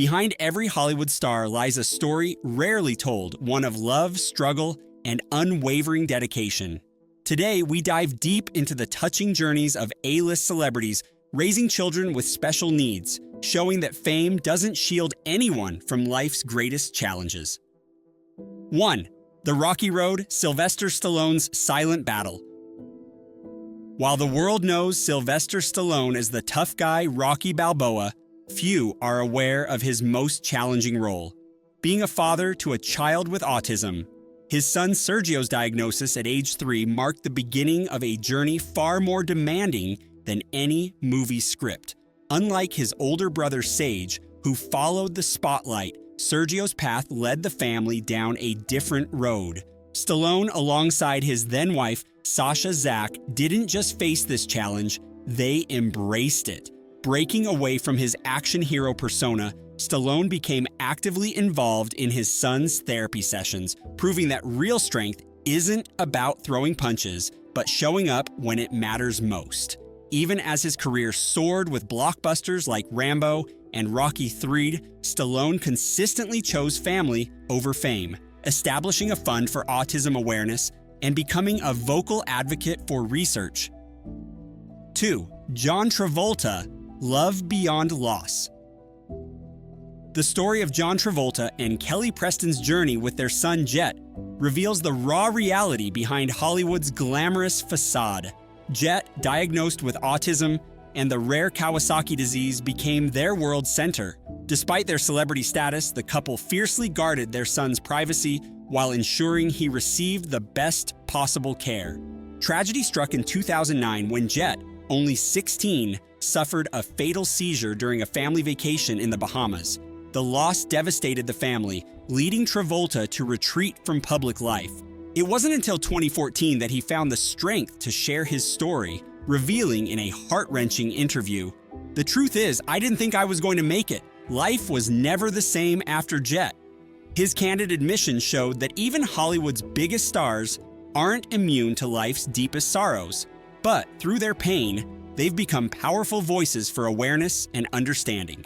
Behind every Hollywood star lies a story rarely told, one of love, struggle, and unwavering dedication. Today, we dive deep into the touching journeys of A-list celebrities raising children with special needs, showing that fame doesn't shield anyone from life's greatest challenges. 1. The Rocky Road, Sylvester Stallone's silent battle. While the world knows Sylvester Stallone as the tough guy Rocky Balboa, few are aware of his most challenging role, being a father to a child with autism. His son Sergio's diagnosis at age 3 marked the beginning of a journey far more demanding than any movie script. Unlike his older brother Sage, who followed the spotlight, Sergio's path led the family down a different road. Stallone, alongside his then-wife, Sasha Zach, didn't just face this challenge, they embraced it. Breaking away from his action hero persona, Stallone became actively involved in his son's therapy sessions, proving that real strength isn't about throwing punches, but showing up when it matters most. Even as his career soared with blockbusters like Rambo and Rocky III, Stallone consistently chose family over fame, establishing a fund for autism awareness and becoming a vocal advocate for research. 2. John Travolta, Love Beyond Loss. The story of John Travolta and Kelly Preston's journey with their son Jet reveals the raw reality behind Hollywood's glamorous facade. Jet, diagnosed with autism and the rare Kawasaki disease, became their world center. Despite their celebrity status, the couple fiercely guarded their son's privacy while ensuring he received the best possible care. Tragedy struck in 2009 when Jet, only 16, suffered a fatal seizure during a family vacation in the Bahamas. The loss devastated the family, leading Travolta to retreat from public life. It wasn't until 2014 that he found the strength to share his story, revealing in a heart-wrenching interview, "The truth is, I didn't think I was going to make it. Life was never the same after Jet." His candid admission showed that even Hollywood's biggest stars aren't immune to life's deepest sorrows, but through their pain, they've become powerful voices for awareness and understanding.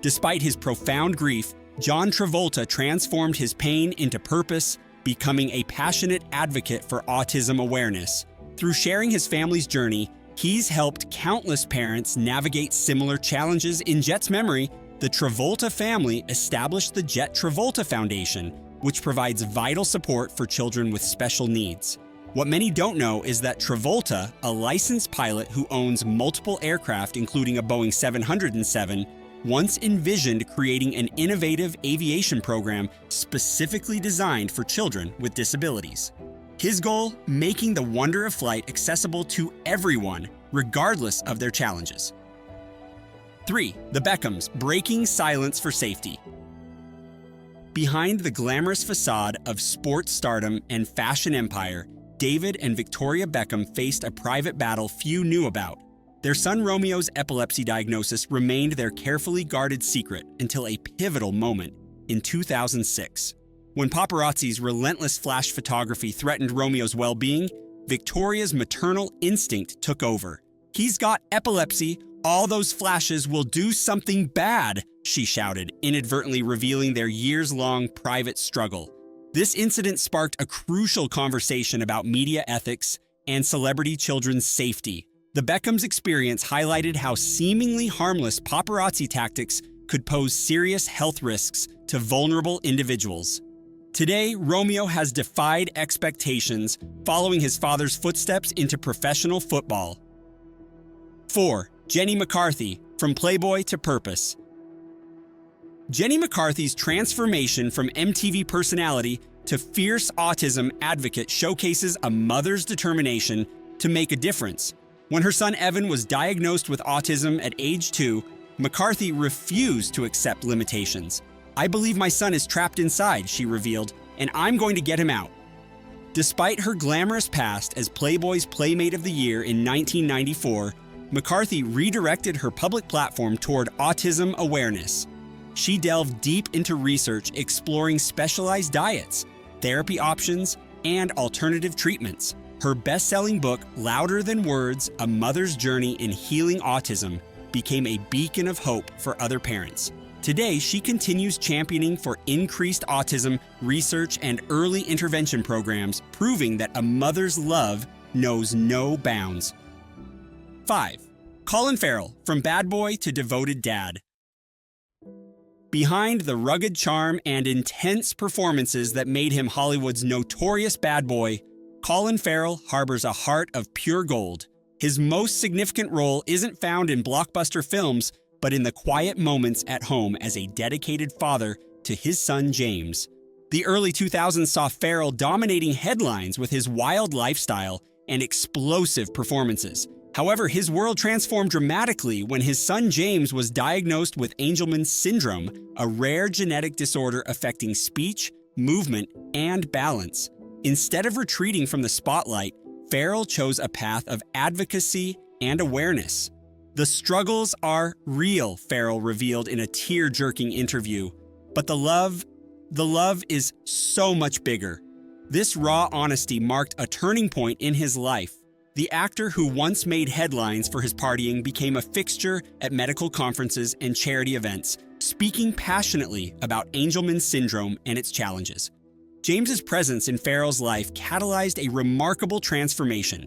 Despite his profound grief, John Travolta transformed his pain into purpose, becoming a passionate advocate for autism awareness. Through sharing his family's journey, he's helped countless parents navigate similar challenges. In Jet's memory, the Travolta family established the Jet Travolta Foundation, which provides vital support for children with special needs. What many don't know is that Travolta, a licensed pilot who owns multiple aircraft including a Boeing 707, once envisioned creating an innovative aviation program specifically designed for children with disabilities. His goal, making the wonder of flight accessible to everyone, regardless of their challenges. 3. The Beckhams, breaking silence for safety. Behind the glamorous facade of sports stardom and fashion empire, David and Victoria Beckham faced a private battle few knew about. Their son Romeo's epilepsy diagnosis remained their carefully guarded secret until a pivotal moment in 2006. When paparazzi's relentless flash photography threatened Romeo's well-being, Victoria's maternal instinct took over. "He's got epilepsy. All those flashes will do something bad," she shouted, inadvertently revealing their years-long private struggle. This incident sparked a crucial conversation about media ethics and celebrity children's safety. The Beckhams' experience highlighted how seemingly harmless paparazzi tactics could pose serious health risks to vulnerable individuals. Today, Romeo has defied expectations, following his father's footsteps into professional football. 4. Jenny McCarthy, from Playboy to Purpose. Jenny McCarthy's transformation from MTV personality to fierce autism advocate showcases a mother's determination to make a difference. When her son Evan was diagnosed with autism at age 2, McCarthy refused to accept limitations. "I believe my son is trapped inside," she revealed, "and I'm going to get him out." Despite her glamorous past as Playboy's Playmate of the Year in 1994, McCarthy redirected her public platform toward autism awareness. She delved deep into research exploring specialized diets, therapy options, and alternative treatments. Her best-selling book, Louder Than Words: A Mother's Journey in Healing Autism, became a beacon of hope for other parents. Today, she continues championing for increased autism research and early intervention programs, proving that a mother's love knows no bounds. 5. Colin Farrell, from bad boy to devoted dad. Behind the rugged charm and intense performances that made him Hollywood's notorious bad boy, Colin Farrell harbors a heart of pure gold. His most significant role isn't found in blockbuster films, but in the quiet moments at home as a dedicated father to his son James. The early 2000s saw Farrell dominating headlines with his wild lifestyle and explosive performances. However, his world transformed dramatically when his son James was diagnosed with Angelman syndrome, a rare genetic disorder affecting speech, movement, and balance. Instead of retreating from the spotlight, Farrell chose a path of advocacy and awareness. The struggles are real, Farrell revealed in a tear-jerking interview. But the love is so much bigger. This raw honesty marked a turning point in his life. The actor who once made headlines for his partying became a fixture at medical conferences and charity events, speaking passionately about Angelman syndrome and its challenges. James's presence in Farrell's life catalyzed a remarkable transformation.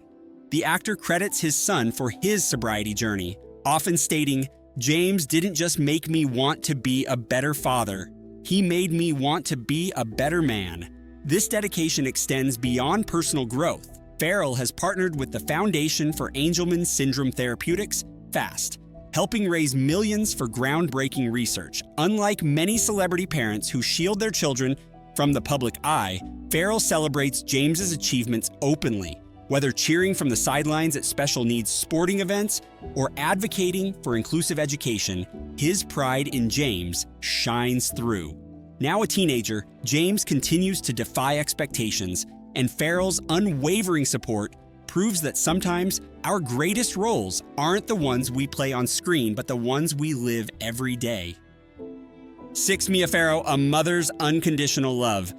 The actor credits his son for his sobriety journey, often stating, "James didn't just make me want to be a better father, he made me want to be a better man." This dedication extends beyond personal growth. Farrell has partnered with the Foundation for Angelman Syndrome Therapeutics, FAST, helping raise millions for groundbreaking research. Unlike many celebrity parents who shield their children from the public eye, Farrell celebrates James's achievements openly, whether cheering from the sidelines at special needs sporting events or advocating for inclusive education. His pride in James shines through. Now a teenager, James continues to defy expectations, and Farrell's unwavering support proves that sometimes our greatest roles aren't the ones we play on screen, but the ones we live every day. 6. Mia Farrow, a mother's unconditional love.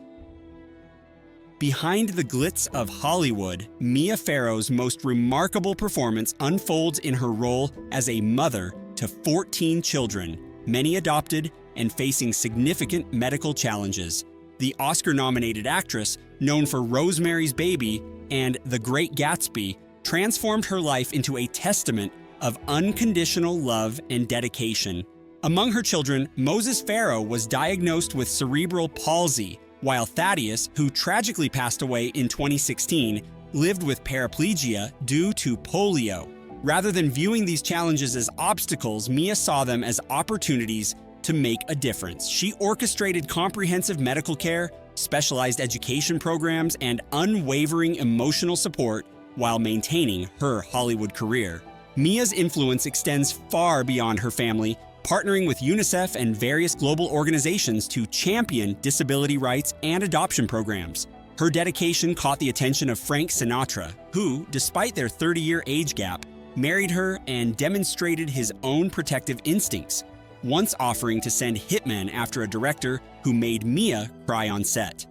Behind the glitz of Hollywood, Mia Farrow's most remarkable performance unfolds in her role as a mother to 14 children, many adopted and facing significant medical challenges. The Oscar-nominated actress, known for Rosemary's Baby and The Great Gatsby, transformed her life into a testament of unconditional love and dedication. Among her children, Moses Farrow was diagnosed with cerebral palsy, while Thaddeus, who tragically passed away in 2016, lived with paraplegia due to polio. Rather than viewing these challenges as obstacles, Mia saw them as opportunities to make a difference. She orchestrated comprehensive medical care, specialized education programs, and unwavering emotional support while maintaining her Hollywood career. Mia's influence extends far beyond her family, partnering with UNICEF and various global organizations to champion disability rights and adoption programs. Her dedication caught the attention of Frank Sinatra, who, despite their 30-year age gap, married her and demonstrated his own protective instincts, once offering to send hitmen after a director who made Mia cry on set.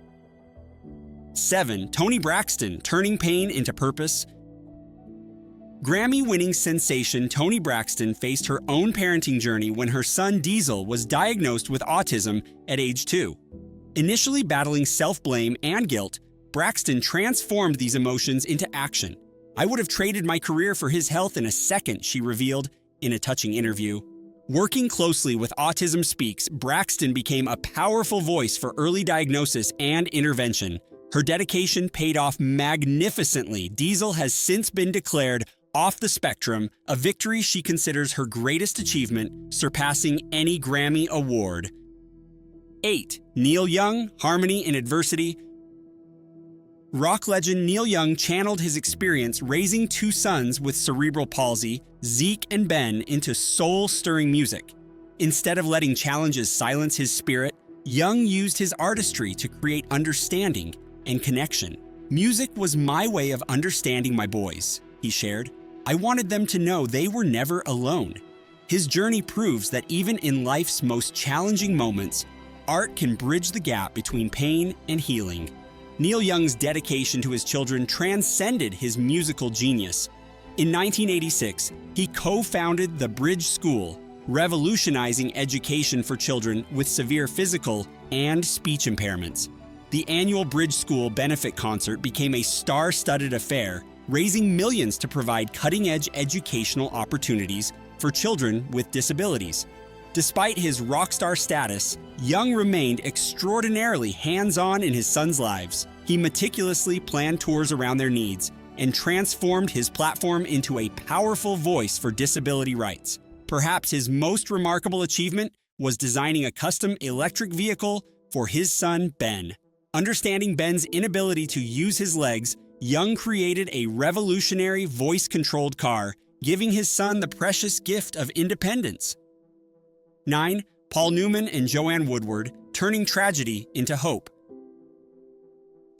7. Toni Braxton, turning pain into purpose. Grammy-winning sensation Toni Braxton faced her own parenting journey when her son Diesel was diagnosed with autism at age 2. Initially battling self-blame and guilt, Braxton transformed these emotions into action. "I would have traded my career for his health in a second," she revealed in a touching interview. Working closely with Autism Speaks, Braxton became a powerful voice for early diagnosis and intervention. Her dedication paid off magnificently. Diesel has since been declared off the spectrum, a victory she considers her greatest achievement, surpassing any Grammy award. 8. Neil Young, harmony in adversity. Rock legend Neil Young channeled his experience raising 2 sons with cerebral palsy, Zeke and Ben, into soul-stirring music. Instead of letting challenges silence his spirit, Young used his artistry to create understanding and connection. "Music was my way of understanding my boys," he shared. "I wanted them to know they were never alone." His journey proves that even in life's most challenging moments, art can bridge the gap between pain and healing. Neil Young's dedication to his children transcended his musical genius. In 1986, he co-founded the Bridge School, revolutionizing education for children with severe physical and speech impairments. The annual Bridge School benefit concert became a star-studded affair, raising millions to provide cutting-edge educational opportunities for children with disabilities. Despite his rock star status, Young remained extraordinarily hands-on in his sons' lives. He meticulously planned tours around their needs and transformed his platform into a powerful voice for disability rights. Perhaps his most remarkable achievement was designing a custom electric vehicle for his son, Ben. Understanding Ben's inability to use his legs, Young created a revolutionary voice-controlled car, giving his son the precious gift of independence. 9. Paul Newman and Joanne Woodward, turning tragedy into hope.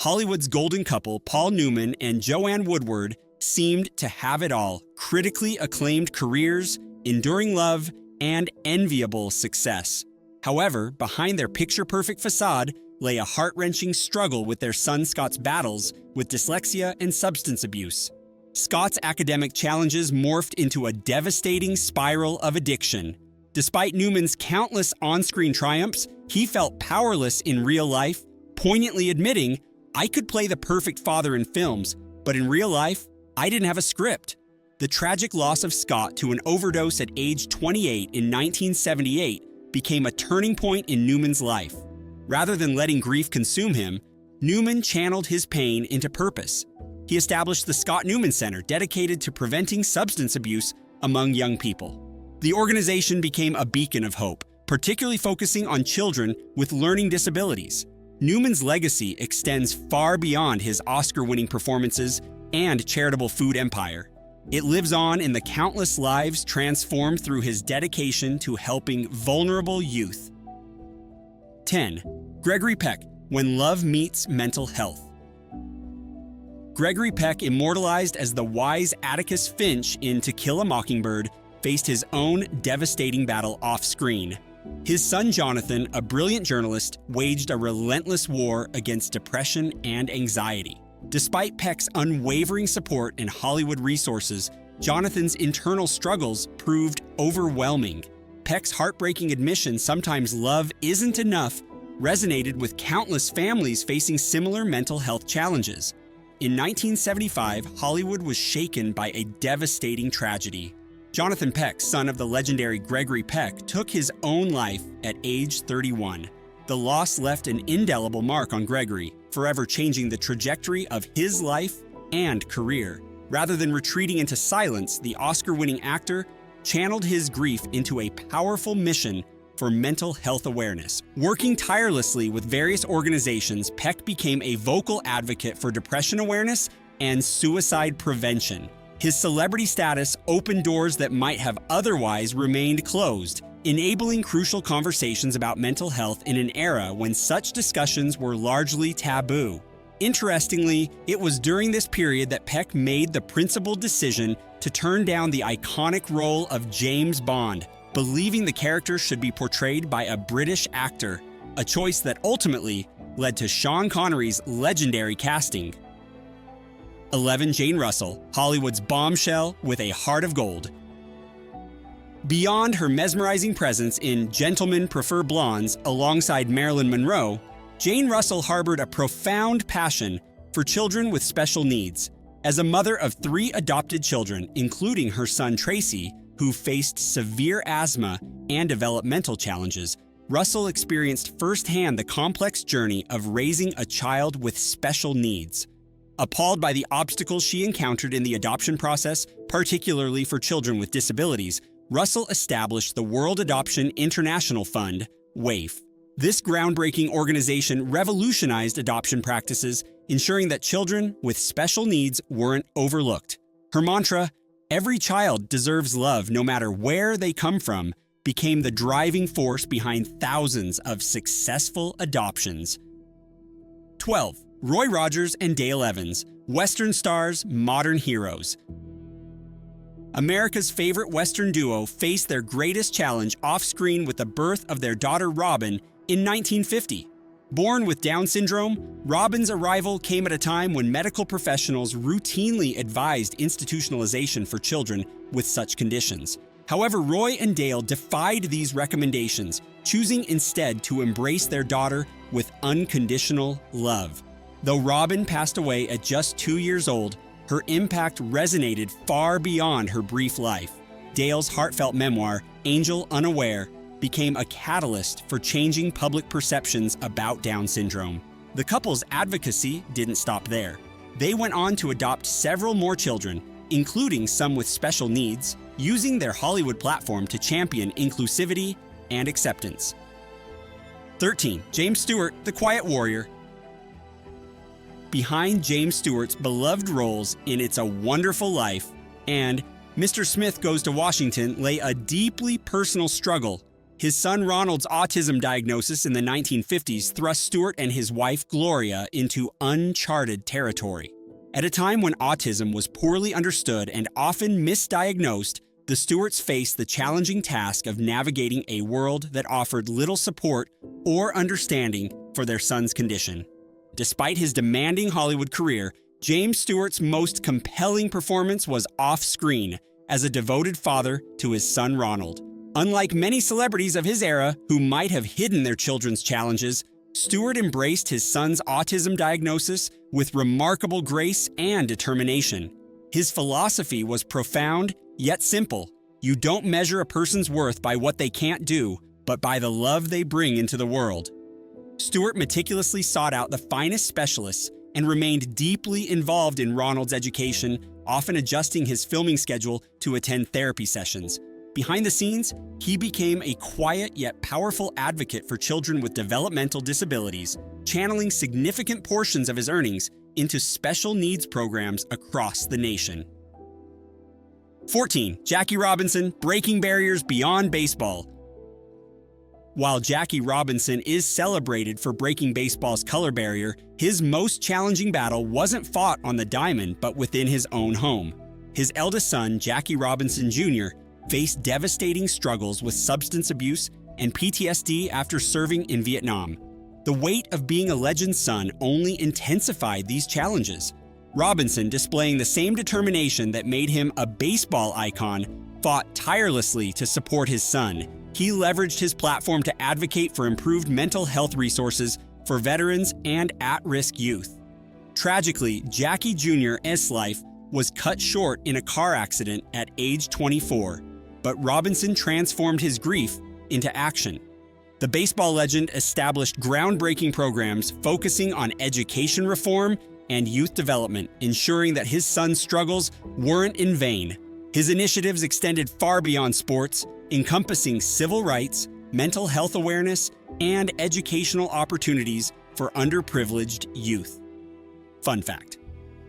Hollywood's golden couple, Paul Newman and Joanne Woodward, seemed to have it all: critically acclaimed careers, enduring love, and enviable success. However, behind their picture-perfect facade lay a heart-wrenching struggle with their son Scott's battles with dyslexia and substance abuse. Scott's academic challenges morphed into a devastating spiral of addiction. Despite Newman's countless on-screen triumphs, he felt powerless in real life, poignantly admitting, "I could play the perfect father in films, but in real life, I didn't have a script." The tragic loss of Scott to an overdose at age 28 in 1978 became a turning point in Newman's life. Rather than letting grief consume him, Newman channeled his pain into purpose. He established the Scott Newman Center, dedicated to preventing substance abuse among young people. The organization became a beacon of hope, particularly focusing on children with learning disabilities. Newman's legacy extends far beyond his Oscar-winning performances and charitable food empire. It lives on in the countless lives transformed through his dedication to helping vulnerable youth. 10. Gregory Peck, When Love Meets Mental Health. Gregory Peck, immortalized as the wise Atticus Finch in To Kill a Mockingbird, faced his own devastating battle off-screen. His son Jonathan, a brilliant journalist, waged a relentless war against depression and anxiety. Despite Peck's unwavering support and Hollywood resources, Jonathan's internal struggles proved overwhelming. Peck's heartbreaking admission, "Sometimes love isn't enough," resonated with countless families facing similar mental health challenges. In 1975, Hollywood was shaken by a devastating tragedy. Jonathan Peck, son of the legendary Gregory Peck, took his own life at age 31. The loss left an indelible mark on Gregory, forever changing the trajectory of his life and career. Rather than retreating into silence, the Oscar-winning actor channeled his grief into a powerful mission for mental health awareness. Working tirelessly with various organizations, Peck became a vocal advocate for depression awareness and suicide prevention. His celebrity status opened doors that might have otherwise remained closed, enabling crucial conversations about mental health in an era when such discussions were largely taboo. Interestingly, it was during this period that Peck made the principled decision to turn down the iconic role of James Bond, believing the character should be portrayed by a British actor, a choice that ultimately led to Sean Connery's legendary casting. 11. Jane Russell, Hollywood's bombshell with a heart of gold. Beyond her mesmerizing presence in Gentlemen Prefer Blondes alongside Marilyn Monroe, Jane Russell harbored a profound passion for children with special needs. As a mother of 3 adopted children, including her son Tracy, who faced severe asthma and developmental challenges, Russell experienced firsthand the complex journey of raising a child with special needs. Appalled by the obstacles she encountered in the adoption process, particularly for children with disabilities, Russell established the World Adoption International Fund, WAIF. This groundbreaking organization revolutionized adoption practices, ensuring that children with special needs weren't overlooked. Her mantra, "Every child deserves love no matter where they come from," became the driving force behind thousands of successful adoptions. 12. Roy Rogers and Dale Evans, Western stars, modern heroes. America's favorite Western duo faced their greatest challenge off-screen with the birth of their daughter Robin in 1950. Born with Down syndrome, Robin's arrival came at a time when medical professionals routinely advised institutionalization for children with such conditions. However, Roy and Dale defied these recommendations, choosing instead to embrace their daughter with unconditional love. Though Robin passed away at just 2 years old, her impact resonated far beyond her brief life. Dale's heartfelt memoir, Angel Unaware, became a catalyst for changing public perceptions about Down syndrome. The couple's advocacy didn't stop there. They went on to adopt several more children, including some with special needs, using their Hollywood platform to champion inclusivity and acceptance. 13. James Stewart, the Quiet Warrior. Behind James Stewart's beloved roles in It's a Wonderful Life and Mr. Smith Goes to Washington lay a deeply personal struggle. His son Ronald's autism diagnosis in the 1950s thrust Stewart and his wife Gloria into uncharted territory. At a time when autism was poorly understood and often misdiagnosed, the Stewarts faced the challenging task of navigating a world that offered little support or understanding for their son's condition. Despite his demanding Hollywood career, James Stewart's most compelling performance was off-screen as a devoted father to his son Ronald. Unlike many celebrities of his era who might have hidden their children's challenges, Stewart embraced his son's autism diagnosis with remarkable grace and determination. His philosophy was profound yet simple. You don't measure a person's worth by what they can't do, but by the love they bring into the world. Stewart meticulously sought out the finest specialists and remained deeply involved in Ronald's education, often adjusting his filming schedule to attend therapy sessions. Behind the scenes, he became a quiet yet powerful advocate for children with developmental disabilities, channeling significant portions of his earnings into special needs programs across the nation. 14. Jackie Robinson, Breaking Barriers Beyond Baseball. While Jackie Robinson is celebrated for breaking baseball's color barrier, his most challenging battle wasn't fought on the diamond but within his own home. His eldest son, Jackie Robinson Jr., faced devastating struggles with substance abuse and PTSD after serving in Vietnam. The weight of being a legend's son only intensified these challenges. Robinson, displaying the same determination that made him a baseball icon, fought tirelessly to support his son. He leveraged his platform to advocate for improved mental health resources for veterans and at-risk youth. Tragically, Jackie Jr.'s life was cut short in a car accident at age 24, but Robinson transformed his grief into action. The baseball legend established groundbreaking programs focusing on education reform and youth development, ensuring that his son's struggles weren't in vain. His initiatives extended far beyond sports, encompassing civil rights, mental health awareness, and educational opportunities for underprivileged youth. Fun fact: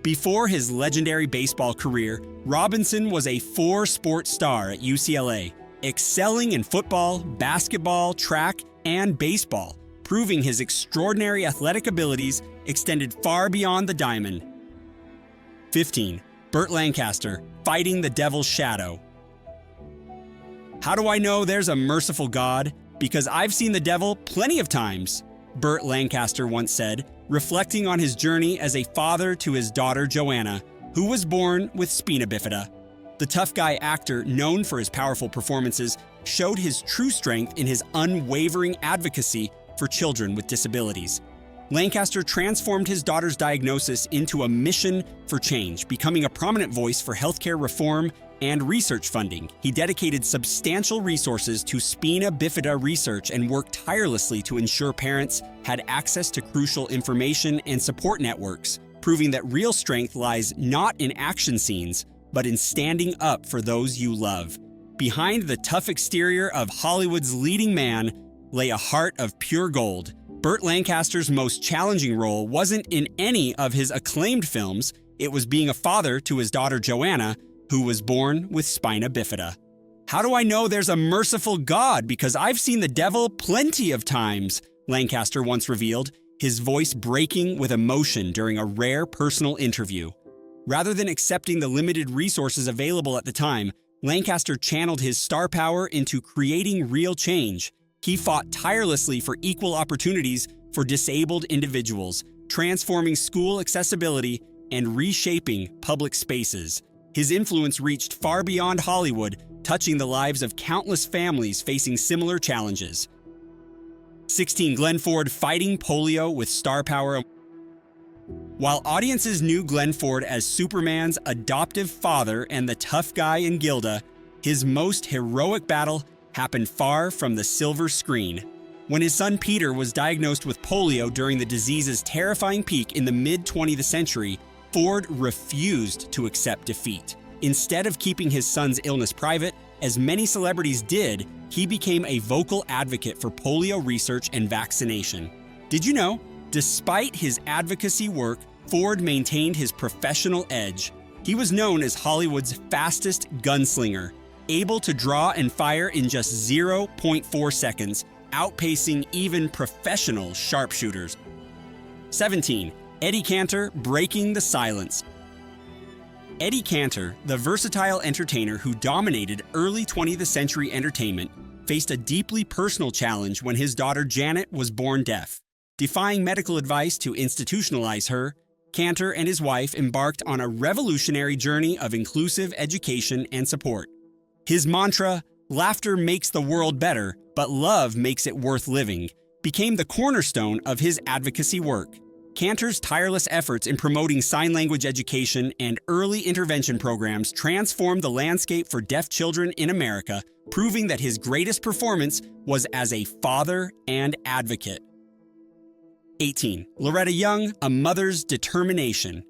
before his legendary baseball career, Robinson was a 4-sport star at UCLA, excelling in football, basketball, track, and baseball, proving his extraordinary athletic abilities extended far beyond the diamond. 15. Burt Lancaster, Fighting the Devil's Shadow. How do I know there's a merciful God? Because I've seen the devil plenty of times, Burt Lancaster once said, reflecting on his journey as a father to his daughter Joanna, who was born with spina bifida. The tough guy actor, known for his powerful performances, showed his true strength in his unwavering advocacy for children with disabilities. Lancaster transformed his daughter's diagnosis into a mission for change, becoming a prominent voice for healthcare reform and research funding. He dedicated substantial resources to spina bifida research and worked tirelessly to ensure parents had access to crucial information and support networks, proving that real strength lies not in action scenes, but in standing up for those you love. Behind the tough exterior of Hollywood's leading man lay a heart of pure gold. Burt Lancaster's most challenging role wasn't in any of his acclaimed films, it was being a father to his daughter Joanna, who was born with spina bifida. How do I know there's a merciful God? Because I've seen the devil plenty of times, Lancaster once revealed, his voice breaking with emotion during a rare personal interview. Rather than accepting the limited resources available at the time, Lancaster channeled his star power into creating real change. He fought tirelessly for equal opportunities for disabled individuals, transforming school accessibility and reshaping public spaces. His influence reached far beyond Hollywood, touching the lives of countless families facing similar challenges. 16. Glenn Ford fighting polio with star power. While audiences knew Glenn Ford as Superman's adoptive father and the tough guy in Gilda, his most heroic battle happened far from the silver screen. When his son Peter was diagnosed with polio during the disease's terrifying peak in the mid-20th century, Ford refused to accept defeat. Instead of keeping his son's illness private, as many celebrities did, he became a vocal advocate for polio research and vaccination. Did you know? Despite his advocacy work, Ford maintained his professional edge. He was known as Hollywood's fastest gunslinger, able to draw and fire in just 0.4 seconds, outpacing even professional sharpshooters. 17. Eddie Cantor breaking the silence. Eddie Cantor, the versatile entertainer who dominated early 20th century entertainment, faced a deeply personal challenge when his daughter Janet was born deaf. Defying medical advice to institutionalize her, Cantor and his wife embarked on a revolutionary journey of inclusive education and support. His mantra, "Laughter makes the world better, but love makes it worth living," became the cornerstone of his advocacy work. Cantor's tireless efforts in promoting sign language education and early intervention programs transformed the landscape for deaf children in America, proving that his greatest performance was as a father and advocate. 18. Loretta Young, a mother's determination.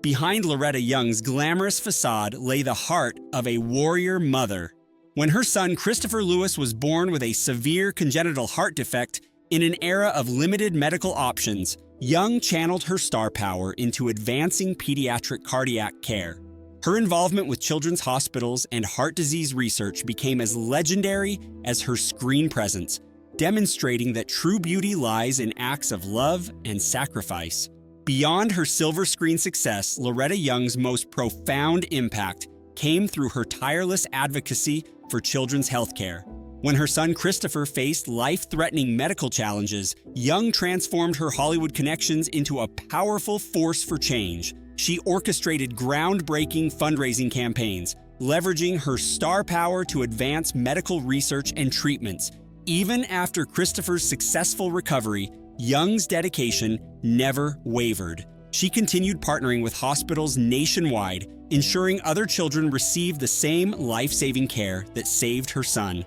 Behind Loretta Young's glamorous facade lay the heart of a warrior mother. When her son Christopher Lewis was born with a severe congenital heart defect, in an era of limited medical options, Young channeled her star power into advancing pediatric cardiac care. Her involvement with children's hospitals and heart disease research became as legendary as her screen presence, demonstrating that true beauty lies in acts of love and sacrifice. Beyond her silver screen success, Loretta Young's most profound impact came through her tireless advocacy for children's healthcare. When her son Christopher faced life-threatening medical challenges, Young transformed her Hollywood connections into a powerful force for change. She orchestrated groundbreaking fundraising campaigns, leveraging her star power to advance medical research and treatments. Even after Christopher's successful recovery, Young's dedication never wavered. She continued partnering with hospitals nationwide, ensuring other children received the same life-saving care that saved her son.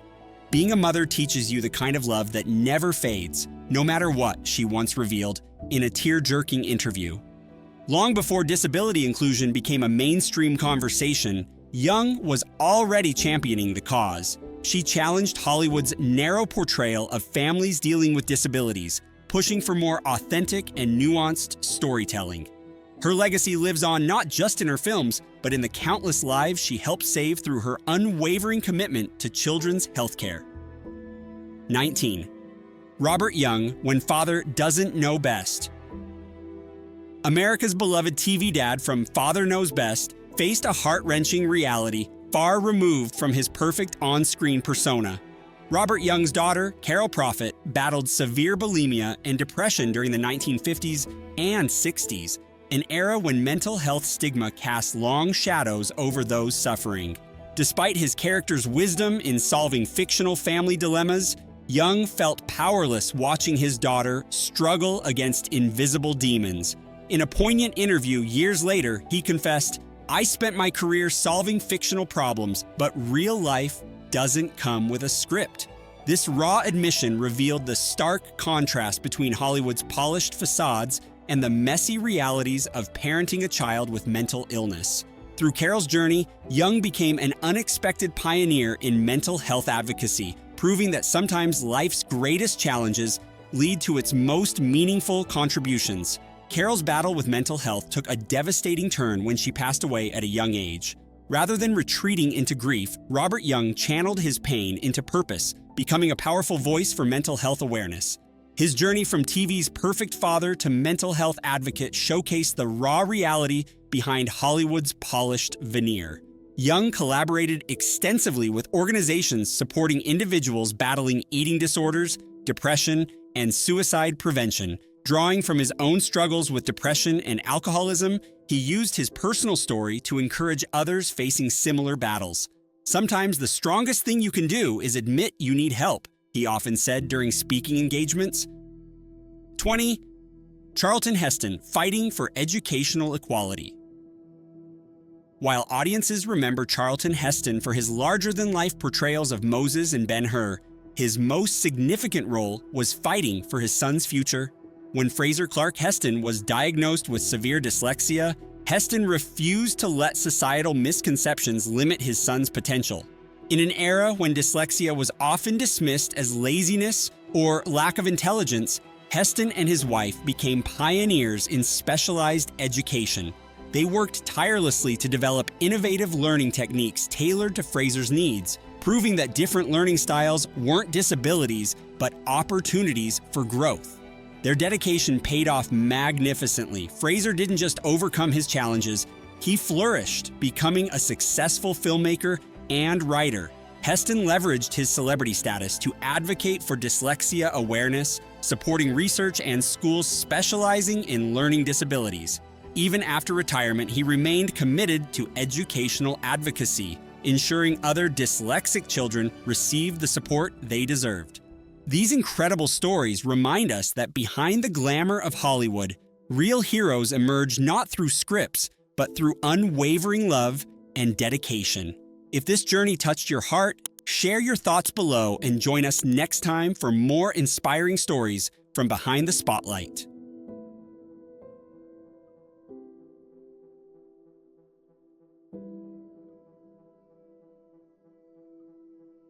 Being a mother teaches you the kind of love that never fades, no matter what, she once revealed in a tear-jerking interview. Long before disability inclusion became a mainstream conversation, Young was already championing the cause. She challenged Hollywood's narrow portrayal of families dealing with disabilities, pushing for more authentic and nuanced storytelling. Her legacy lives on not just in her films, but in the countless lives she helped save through her unwavering commitment to children's healthcare. 19. Robert Young, when father doesn't know best. America's beloved TV dad from Father Knows Best faced a heart-wrenching reality far removed from his perfect on-screen persona. Robert Young's daughter, Carol Prophet, battled severe bulimia and depression during the 1950s and 60s, an era when mental health stigma cast long shadows over those suffering. Despite his character's wisdom in solving fictional family dilemmas, Young felt powerless watching his daughter struggle against invisible demons. In a poignant interview years later, he confessed, "I spent my career solving fictional problems, but real life doesn't come with a script." This raw admission revealed the stark contrast between Hollywood's polished facades and the messy realities of parenting a child with mental illness. Through Carol's journey, Young became an unexpected pioneer in mental health advocacy, proving that sometimes life's greatest challenges lead to its most meaningful contributions. Carol's battle with mental health took a devastating turn when she passed away at a young age. Rather than retreating into grief, Robert Young channeled his pain into purpose, becoming a powerful voice for mental health awareness. His journey from TV's perfect father to mental health advocate showcased the raw reality behind Hollywood's polished veneer. Young collaborated extensively with organizations supporting individuals battling eating disorders, depression, and suicide prevention. Drawing from his own struggles with depression and alcoholism, he used his personal story to encourage others facing similar battles. "Sometimes the strongest thing you can do is admit you need help," he often said during speaking engagements. 20. Charlton Heston fighting for educational equality. While audiences remember Charlton Heston for his larger-than-life portrayals of Moses and Ben-Hur, his most significant role was fighting for his son's future. When Fraser Clark Heston was diagnosed with severe dyslexia, Heston refused to let societal misconceptions limit his son's potential. In an era when dyslexia was often dismissed as laziness or lack of intelligence, Heston and his wife became pioneers in specialized education. They worked tirelessly to develop innovative learning techniques tailored to Fraser's needs, proving that different learning styles weren't disabilities, but opportunities for growth. Their dedication paid off magnificently. Fraser didn't just overcome his challenges, he flourished, becoming a successful filmmaker and writer. Heston leveraged his celebrity status to advocate for dyslexia awareness, supporting research and schools specializing in learning disabilities. Even after retirement, he remained committed to educational advocacy, ensuring other dyslexic children received the support they deserved. These incredible stories remind us that behind the glamour of Hollywood, real heroes emerge not through scripts, but through unwavering love and dedication. If this journey touched your heart, share your thoughts below and join us next time for more inspiring stories from behind the spotlight.